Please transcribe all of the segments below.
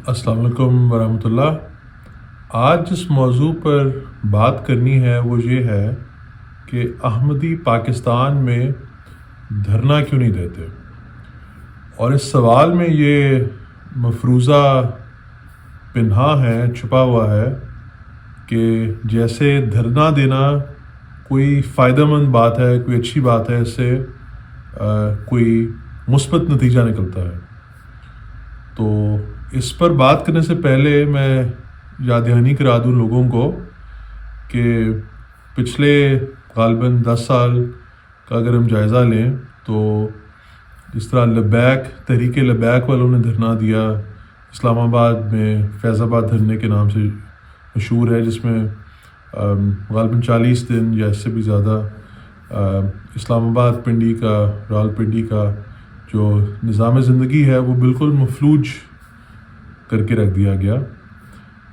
السلام علیکم ورحمۃ اللہ۔ آج جس موضوع پر بات کرنی ہے وہ یہ ہے کہ احمدی پاکستان میں دھرنا کیوں نہیں دیتے، اور اس سوال میں یہ مفروضہ پنہا ہے، چھپا ہوا ہے کہ جیسے دھرنا دینا کوئی فائدہ مند بات ہے، کوئی اچھی بات ہے، اس سے کوئی مثبت نتیجہ نکلتا ہے۔ تو اس پر بات کرنے سے پہلے میں یاد دہانی کرا دوں لوگوں کو کہ پچھلے غالباً 10 سال کا اگر ہم جائزہ لیں تو جس طرح لبیک تحریک لبیک والوں نے دھرنا دیا اسلام آباد میں، فیض آباد دھرنے کے نام سے مشہور ہے، جس میں غالباً 40 دن یا اس سے بھی زیادہ اسلام آباد پنڈی کا، راولپنڈی کا جو نظام زندگی ہے وہ بالکل مفلوج کر کے رکھ دیا گیا۔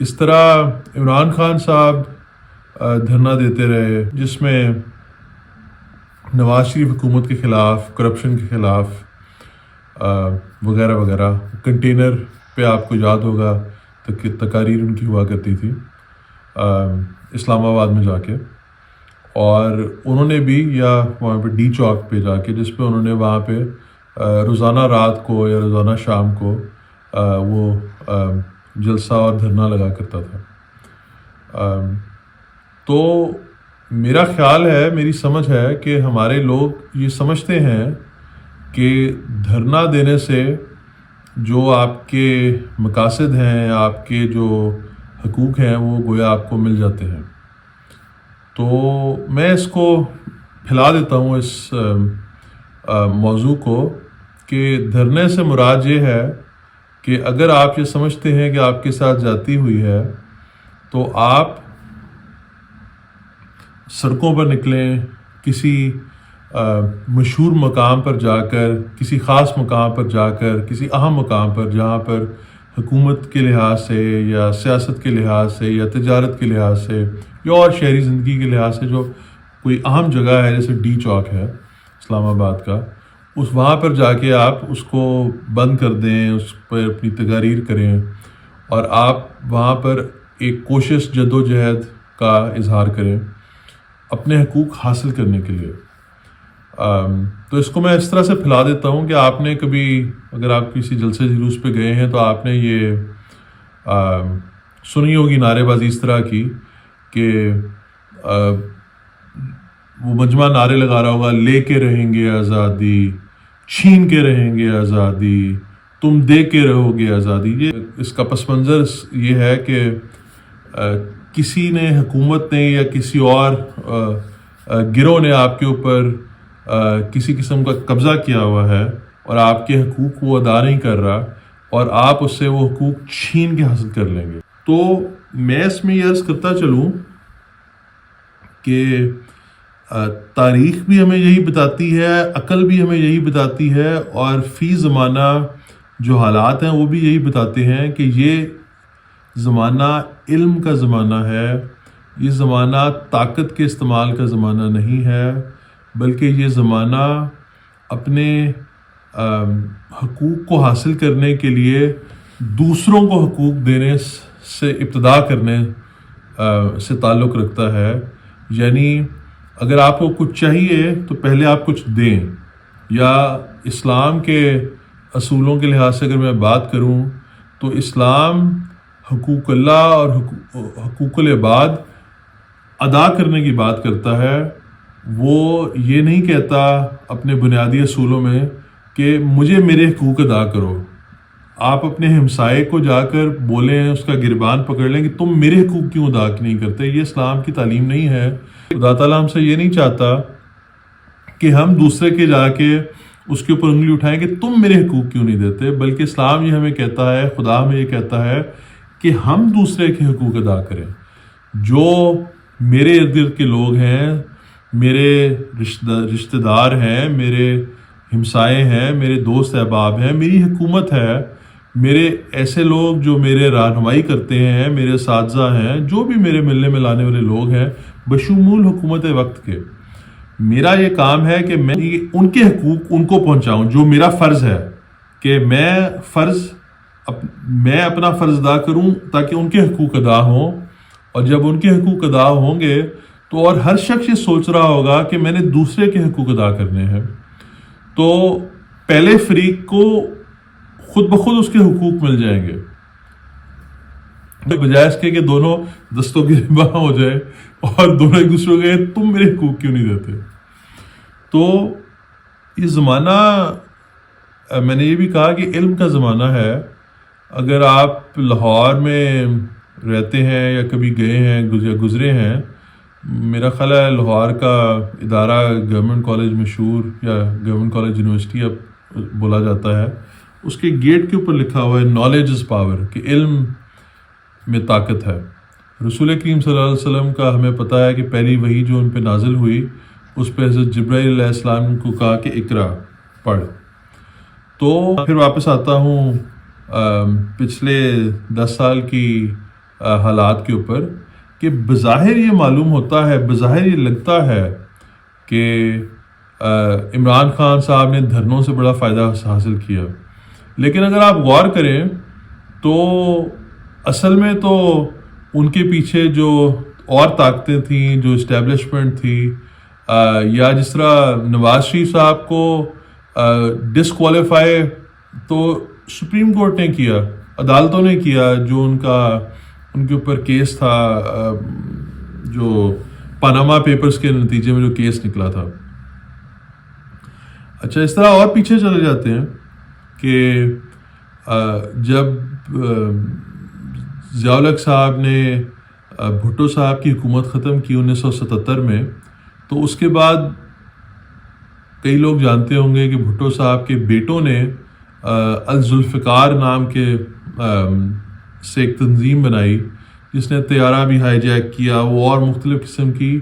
اس طرح عمران خان صاحب دھرنا دیتے رہے، جس میں نواز شریف حکومت کے خلاف، کرپشن کے خلاف وغیرہ وغیرہ۔ کنٹینر پہ آپ کو یاد ہوگا تقاریر ان کی ہوا کرتی تھی اسلام آباد میں جا کے، اور انہوں نے بھی یا وہاں پہ ڈی چوک پہ جا کے، جس پہ انہوں نے وہاں پہ روزانہ رات کو یا روزانہ شام کو وہ جلسہ اور دھرنا لگا کرتا تھا۔ تو میرا خیال ہے، میری سمجھ ہے کہ ہمارے لوگ یہ سمجھتے ہیں کہ دھرنا دینے سے جو آپ کے مقاصد ہیں، آپ کے جو حقوق ہیں، وہ گویا آپ کو مل جاتے ہیں۔ تو میں اس کو پھیلا دیتا ہوں اس موضوع کو کہ دھرنے سے مراد یہ ہے کہ اگر آپ یہ سمجھتے ہیں کہ آپ کے ساتھ زیادتی ہوئی ہے تو آپ سڑکوں پر نکلیں، کسی مشہور مقام پر جا کر، کسی خاص مقام پر جا کر، کسی اہم مقام پر جہاں پر حکومت کے لحاظ سے یا سیاست کے لحاظ سے یا تجارت کے لحاظ سے یا اور شہری زندگی کے لحاظ سے جو کوئی اہم جگہ ہے، جیسے ڈی چوک ہے اسلام آباد کا، وہاں پر جا کے آپ اس کو بند کر دیں، اس پر اپنی تقاریر کریں، اور آپ وہاں پر ایک کوشش جد و جہد کا اظہار کریں اپنے حقوق حاصل کرنے کے لیے۔ تو اس کو میں اس طرح سے پھیلا دیتا ہوں کہ آپ نے کبھی، اگر آپ کسی جلسے جلوس پہ گئے ہیں تو آپ نے یہ سنی ہوگی نعرے بازی اس طرح کی کہ وہ مجمع نعرے لگا رہا ہوگا، لے کے رہیں گے آزادی، چھین کے رہیں گے آزادی، تم دے کے رہو گے آزادی۔ یہ اس کا پس منظر یہ ہے کہ کسی نے، حکومت نے یا کسی اور گروہ نے آپ کے اوپر کسی قسم کا قبضہ کیا ہوا ہے اور آپ کے حقوق وہ ادا نہیں کر رہا، اور آپ اس سے وہ حقوق چھین کے حاصل کر لیں گے۔ تو میں اس میں یہ عرض کرتا چلوں کہ تاریخ بھی ہمیں یہی بتاتی ہے، عقل بھی ہمیں یہی بتاتی ہے، اور فی زمانہ جو حالات ہیں وہ بھی یہی بتاتے ہیں کہ یہ زمانہ علم کا زمانہ ہے، یہ زمانہ طاقت کے استعمال کا زمانہ نہیں ہے، بلکہ یہ زمانہ اپنے حقوق کو حاصل کرنے کے لیے دوسروں کو حقوق دینے سے ابتدا کرنے سے تعلق رکھتا ہے۔ یعنی اگر آپ کو کچھ چاہیے تو پہلے آپ کچھ دیں، یا اسلام کے اصولوں کے لحاظ سے اگر میں بات کروں تو اسلام حقوق اللہ اور حقوق العباد ادا کرنے کی بات کرتا ہے۔ وہ یہ نہیں کہتا اپنے بنیادی اصولوں میں کہ مجھے میرے حقوق ادا کرو۔ آپ اپنے ہمسائے کو جا کر بولیں، اس کا گربان پکڑ لیں کہ تم میرے حقوق کیوں ادا نہیں کرتے۔ یہ اسلام کی تعلیم نہیں ہے۔ خدا تعالیٰ ہم سے یہ نہیں چاہتا کہ ہم دوسرے کے جا کے اس کے اوپر انگلی اٹھائیں کہ تم میرے حقوق کیوں نہیں دیتے، بلکہ اسلام یہ ہمیں کہتا ہے، خدا ہمیں یہ کہتا ہے کہ ہم دوسرے کے حقوق ادا کریں۔ جو میرے ارد گرد کے لوگ ہیں، میرے رشتہ دار ہیں، میرے ہمسائے ہیں، میرے دوست احباب ہیں، میری حکومت ہے، میرے ایسے لوگ جو میرے رہنمائی کرتے ہیں، میرے اساتذہ ہیں، جو بھی میرے ملنے ملانے والے لوگ ہیں، بشمول حکومت وقت کے، میرا یہ کام ہے کہ میں ان کے حقوق ان کو پہنچاؤں، جو میرا فرض ہے کہ میں فرض میں اپنا فرض ادا کروں تاکہ ان کے حقوق ادا ہوں، اور جب ان کے حقوق ادا ہوں گے تو اور ہر شخص یہ سوچ رہا ہوگا کہ میں نے دوسرے کے حقوق ادا کرنے ہیں، تو پہلے فریق کو خود بخود اس کے حقوق مل جائیں گے، بجائے اس کے کہ دونوں دستوں کی ربا ہو جائے اور دونوں ایک دوسرے کو کہیں تم میرے حقوق کیوں نہیں دیتے۔ تو یہ زمانہ، میں نے یہ بھی کہا کہ علم کا زمانہ ہے۔ اگر آپ لاہور میں رہتے ہیں یا کبھی گئے ہیں یا گزرے ہیں، میرا خیال ہے لاہور کا ادارہ گورنمنٹ کالج مشہور یا گورنمنٹ کالج یونیورسٹی اب بولا جاتا ہے، اس کے گیٹ کے اوپر لکھا ہوا ہے نالج از پاور، کہ علم میں طاقت ہے۔ رسول کریم صلی اللہ علیہ وسلم کا ہمیں پتہ ہے کہ پہلی وحی جو ان پہ نازل ہوئی اس پہ حضرت جبرائیل علیہ السلام کو کہا کہ اقرا، پڑھ۔ تو پھر واپس آتا ہوں پچھلے 10 سال کی حالات کے اوپر، کہ بظاہر یہ معلوم ہوتا ہے، بظاہر یہ لگتا ہے کہ عمران خان صاحب نے دھرنوں سے بڑا فائدہ حاصل کیا، لیکن اگر آپ غور کریں تو اصل میں تو ان کے پیچھے جو اور طاقتیں تھیں، جو اسٹیبلشمنٹ تھی، یا جس طرح نواز شریف صاحب کو ڈسکوالیفائی تو سپریم کورٹ نے کیا، عدالتوں نے کیا، جو ان کے اوپر کیس تھا، جو پاناما پیپرز کے نتیجے میں جو کیس نکلا تھا۔ اچھا، اس طرح اور پیچھے چلے جاتے ہیں کہ جب ضیاء الحق صاحب نے بھٹو صاحب کی حکومت ختم کی 1977 میں، تو اس کے بعد کئی لوگ جانتے ہوں گے کہ بھٹو صاحب کے بیٹوں نے الذوالفقار نام کے سے ایک تنظیم بنائی جس نے طیارہ بھی ہائی جیک کیا، وہ اور مختلف قسم کی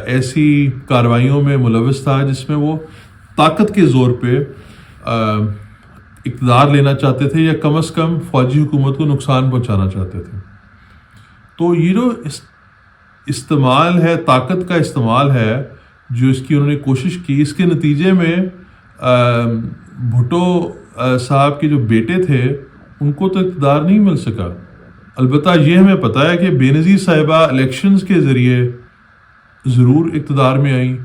ایسی کارروائیوں میں ملوث تھا جس میں وہ طاقت کے زور پہ اقتدار لینا چاہتے تھے، یا کم از کم فوجی حکومت کو نقصان پہنچانا چاہتے تھے۔ تو یہ جو استعمال ہے، طاقت کا استعمال ہے جو اس کی انہوں نے کوشش کی، اس کے نتیجے میں بھٹو صاحب کے جو بیٹے تھے ان کو تو اقتدار نہیں مل سکا۔ البتہ یہ ہمیں پتہ ہے کہ بے نظیر صاحبہ الیکشنز کے ذریعے ضرور اقتدار میں آئیں،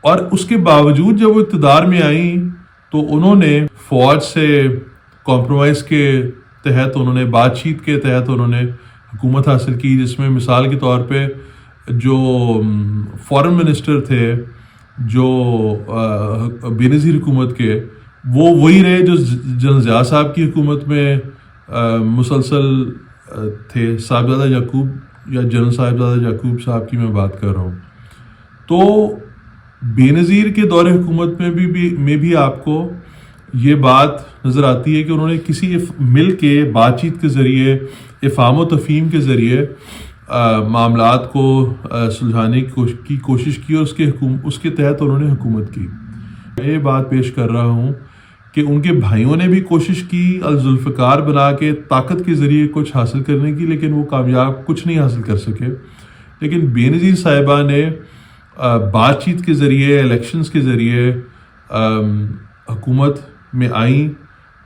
اور اس کے باوجود جب وہ اقتدار میں آئیں تو انہوں نے فوج سے کمپرومائز کے تحت، انہوں نے بات چیت کے تحت انہوں نے حکومت حاصل کی، جس میں مثال کے طور پہ جو فارن منسٹر تھے جو بے نظیر حکومت کے، وہ وہی رہے جو جنرل ضیاء صاحب کی حکومت میں مسلسل تھے، صاحبزادہ یعقوب یا جنرل صاحبزادہ یعقوب صاحب کی میں بات کر رہا ہوں۔ تو بے نظیر کے دور حکومت میں بھی آپ کو یہ بات نظر آتی ہے کہ انہوں نے کسی مل کے بات چیت کے ذریعے، افہام و تفہیم کے ذریعے معاملات کو سلجھانے کی کوشش کی، اور اس کے تحت انہوں نے حکومت کی۔ میں یہ بات پیش کر رہا ہوں کہ ان کے بھائیوں نے بھی کوشش کی الذوالفقار بنا کے طاقت کے ذریعے کچھ حاصل کرنے کی، لیکن وہ کامیاب کچھ نہیں حاصل کر سکے۔ لیکن بے نظیر صاحبہ نے بات چیت کے ذریعے، الیکشنز کے ذریعے حکومت میں آئیں،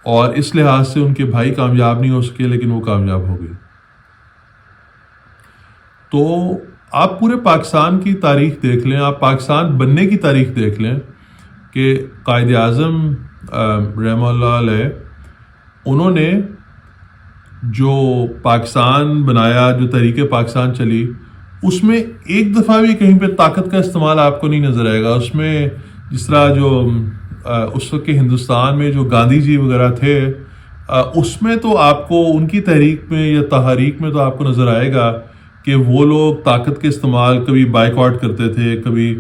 اور اس لحاظ سے ان کے بھائی کامیاب نہیں ہو سکے، لیکن وہ کامیاب ہو گئے۔ تو آپ پورے پاکستان کی تاریخ دیکھ لیں، آپ پاکستان بننے کی تاریخ دیکھ لیں کہ قائد اعظم رحمہ اللہ علیہ، انہوں نے جو پاکستان بنایا، جو تحریک پاکستان چلی، اس میں ایک دفعہ بھی کہیں پہ طاقت کا استعمال آپ کو نہیں نظر آئے گا۔ اس میں جس طرح جو اس وقت کے ہندوستان میں جو گاندھی جی وغیرہ تھے، اس میں تو آپ کو ان کی تحریک میں یا تحریک میں تو آپ کو نظر آئے گا کہ وہ لوگ طاقت کے استعمال کبھی بائیکاٹ کرتے تھے، کبھی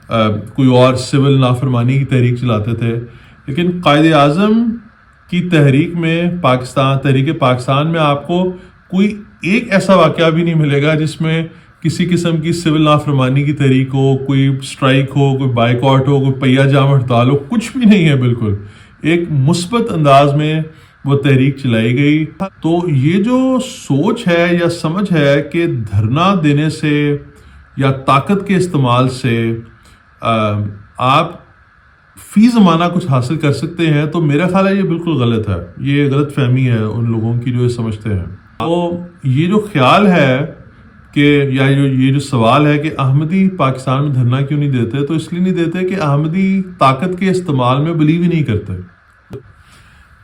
کوئی اور سول نافرمانی کی تحریک چلاتے تھے۔ لیکن قائد اعظم کی تحریک میں، تحریک پاکستان میں آپ کو کوئی ایک ایسا واقعہ بھی نہیں ملے گا جس میں کسی قسم کی سول نافرمانی کی تحریک ہو، کوئی سٹرائک ہو، کوئی بائیکاٹ ہو، کوئی پہیہ جام ہڑتال ہو، کچھ بھی نہیں ہے۔ بالکل ایک مثبت انداز میں وہ تحریک چلائی گئی۔ تو یہ جو سوچ ہے یا سمجھ ہے کہ دھرنا دینے سے یا طاقت کے استعمال سے آپ فی زمانہ کچھ حاصل کر سکتے ہیں، تو میرا خیال ہے یہ بالکل غلط ہے، یہ غلط فہمی ہے ان لوگوں کی جو یہ سمجھتے ہیں۔ تو یہ جو خیال ہے کہ یا یہ جو سوال ہے کہ احمدی پاکستان میں دھرنا کیوں نہیں دیتے، تو اس لیے نہیں دیتے کہ احمدی طاقت کے استعمال میں بلیو ہی نہیں کرتے۔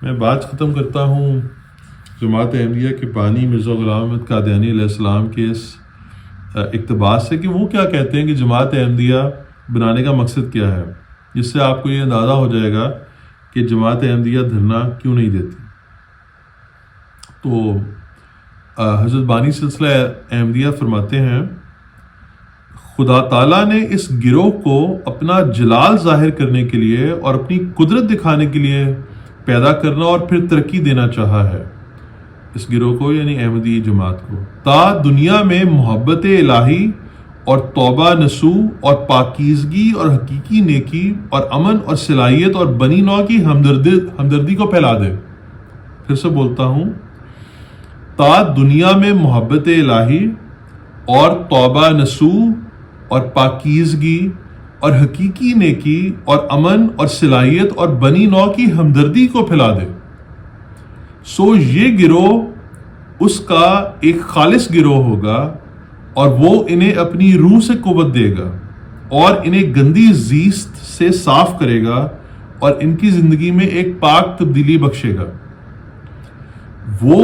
میں بات ختم کرتا ہوں جماعت احمدیہ کے بانی مرزا غلام احمد قادیانی علیہ السلام کے اس اقتباس سے کہ وہ کیا کہتے ہیں کہ جماعت احمدیہ بنانے کا مقصد کیا ہے، جس سے آپ کو یہ اندازہ ہو جائے گا کہ جماعت احمدیہ دھرنا کیوں نہیں دیتی۔ تو حضرت بانی سلسلہ احمدیہ فرماتے ہیں، خدا تعالیٰ نے اس گروہ کو اپنا جلال ظاہر کرنے کے لیے اور اپنی قدرت دکھانے کے لیے پیدا کرنا اور پھر ترقی دینا چاہا ہے، اس گروہ کو یعنی احمدی جماعت کو، تا دنیا میں محبت الہی اور توبہ نصوح اور پاکیزگی اور حقیقی نیکی اور امن اور صلاحیت اور بنی نوع کی ہمدردی کو پھیلا دے۔ پھر سے بولتا ہوں، تا دنیا میں محبت الہی اور توبہ نصوح اور پاکیزگی اور حقیقی نیکی اور امن اور صلاحیت اور بنی نوع کی ہمدردی کو پھیلا دے۔ سو یہ گروہ اس کا ایک خالص گروہ ہوگا اور وہ انہیں اپنی روح سے قوت دے گا اور انہیں گندی زیست سے صاف کرے گا اور ان کی زندگی میں ایک پاک تبدیلی بخشے گا۔ وہ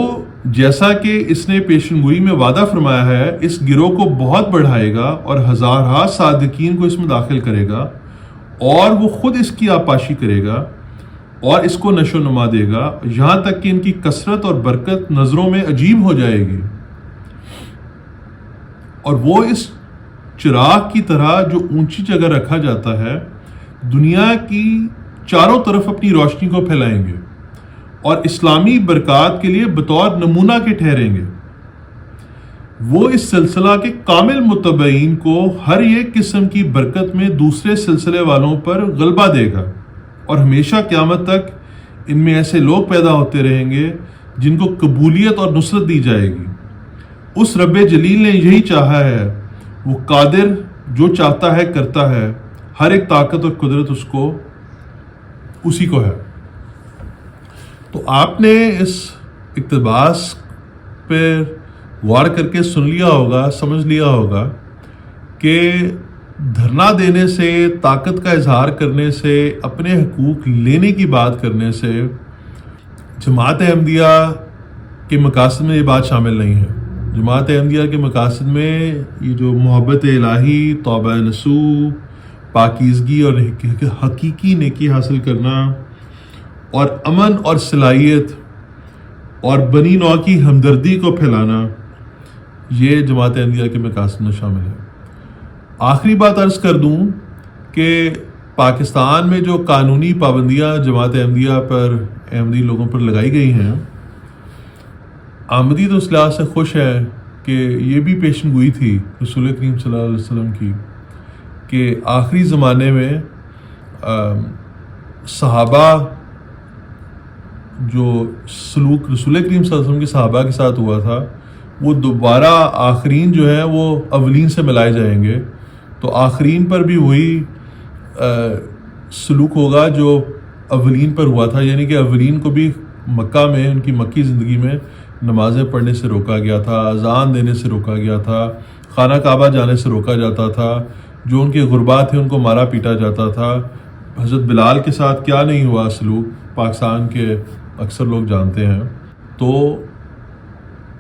جیسا کہ اس نے پیشن گوئی میں وعدہ فرمایا ہے، اس گروہ کو بہت بڑھائے گا اور ہزارہا صادقین کو اس میں داخل کرے گا، اور وہ خود اس کی آبپاشی کرے گا اور اس کو نشو و نما دے گا، یہاں تک کہ ان کی کثرت اور برکت نظروں میں عجیب ہو جائے گی، اور وہ اس چراغ کی طرح جو اونچی جگہ رکھا جاتا ہے دنیا کی چاروں طرف اپنی روشنی کو پھیلائیں گے اور اسلامی برکات کے لیے بطور نمونہ کے ٹھہریں گے۔ وہ اس سلسلہ کے کامل متبعین کو ہر ایک قسم کی برکت میں دوسرے سلسلے والوں پر غلبہ دے گا، اور ہمیشہ قیامت تک ان میں ایسے لوگ پیدا ہوتے رہیں گے جن کو قبولیت اور نصرت دی جائے گی۔ اس رب جلیل نے یہی چاہا ہے، وہ قادر جو چاہتا ہے کرتا ہے، ہر ایک طاقت اور قدرت اسی کو ہے۔ تو آپ نے اس اقتباس پہ غور کر کے سن لیا ہوگا، سمجھ لیا ہوگا کہ دھرنا دینے سے، طاقت کا اظہار کرنے سے، اپنے حقوق لینے کی بات کرنے سے جماعت احمدیہ کے مقاصد میں یہ بات شامل نہیں ہے۔ جماعت احمدیہ کے مقاصد میں یہ جو محبت الہی، توبہ نصوح، پاکیزگی اور حقیقی نیکی حاصل کرنا اور امن اور صلاحیت اور بنی نوع کی ہمدردی کو پھیلانا، یہ جماعت احمدیہ کے مقاصد میں شامل ہے۔ آخری بات عرض کر دوں کہ پاکستان میں جو قانونی پابندیاں جماعت احمدیہ پر، احمدی لوگوں پر لگائی گئی ہیں، احمدی تو اس لحاظ سے خوش ہے کہ یہ بھی پیشن گوئی تھی رسول کریم صلی اللہ علیہ وسلم کی کہ آخری زمانے میں صحابہ جو سلوک رسول کریم صلی اللہ علیہ وسلم کے صحابہ کے ساتھ ہوا تھا، وہ دوبارہ آخرین جو ہیں وہ اولین سے ملائے جائیں گے، تو آخرین پر بھی وہی سلوک ہوگا جو اولین پر ہوا تھا، یعنی کہ اولین کو بھی مکہ میں، ان کی مکی زندگی میں نمازیں پڑھنے سے روکا گیا تھا، اذان دینے سے روکا گیا تھا، خانہ کعبہ جانے سے روکا جاتا تھا، جو ان کے غربا تھے ان کو مارا پیٹا جاتا تھا۔ حضرت بلال کے ساتھ کیا نہیں ہوا سلوک، پاکستان کے اکثر لوگ جانتے ہیں۔ تو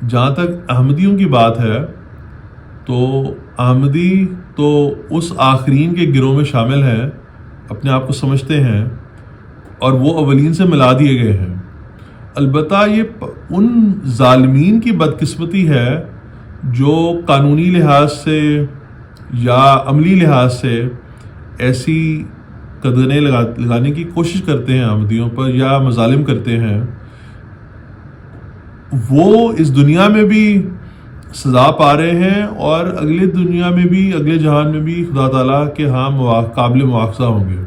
جہاں تک احمدیوں کی بات ہے، تو احمدی تو اس آخرین کے گروہ میں شامل ہیں، اپنے آپ کو سمجھتے ہیں، اور وہ اولین سے ملا دیے گئے ہیں۔ البتہ یہ ان ظالمین کی بدقسمتی ہے جو قانونی لحاظ سے یا عملی لحاظ سے ایسی قدریں لگانے کی کوشش کرتے ہیں احمدیوں پر یا مظالم کرتے ہیں، وہ اس دنیا میں بھی سزا پا رہے ہیں اور اگلے دنیا میں بھی، اگلے جہان میں بھی خدا تعالیٰ کے ہاں قابل مواخذہ ہوں گے۔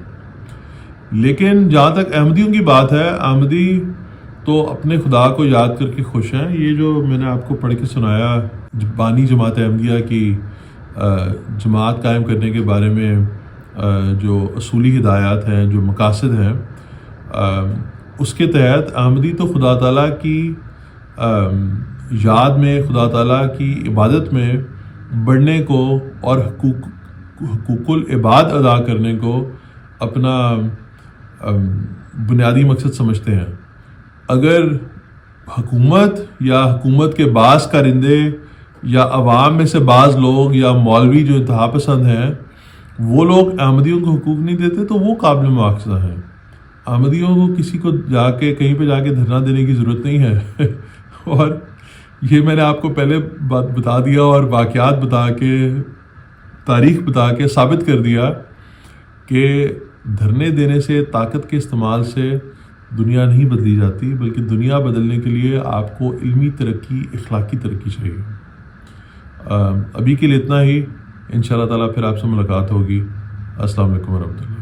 لیکن جہاں تک احمدیوں کی بات ہے، احمدی تو اپنے خدا کو یاد کر کے خوش ہیں۔ یہ جو میں نے آپ کو پڑھ کے سنایا بانی جماعت احمدیہ کی جماعت قائم کرنے کے بارے میں جو اصولی ہدایات ہیں، جو مقاصد ہیں، اس کے تحت احمدی تو خدا تعالیٰ کی یاد میں، خدا تعالیٰ کی عبادت میں بڑھنے کو اور حقوق العباد ادا کرنے کو اپنا بنیادی مقصد سمجھتے ہیں۔ اگر حکومت یا حکومت کے بعض کارندے یا عوام میں سے بعض لوگ یا مولوی جو انتہا پسند ہیں، وہ لوگ احمدیوں کو حقوق نہیں دیتے تو وہ قابل مواخذہ ہیں۔ احمدیوں کو کسی کو جا کے کہیں پہ جا کے دھرنا دینے کی ضرورت نہیں ہے اور یہ میں نے آپ کو پہلے بتا دیا اور واقعات بتا کے، تاریخ بتا کے ثابت کر دیا کہ دھرنے دینے سے، طاقت کے استعمال سے دنیا نہیں بدلی جاتی، بلکہ دنیا بدلنے کے لیے آپ کو علمی ترقی، اخلاقی ترقی چاہیے۔ ابھی کے لیے اتنا ہی، انشاءاللہ تعالیٰ پھر آپ سے ملاقات ہوگی۔ السلام علیکم ورحمۃ اللہ۔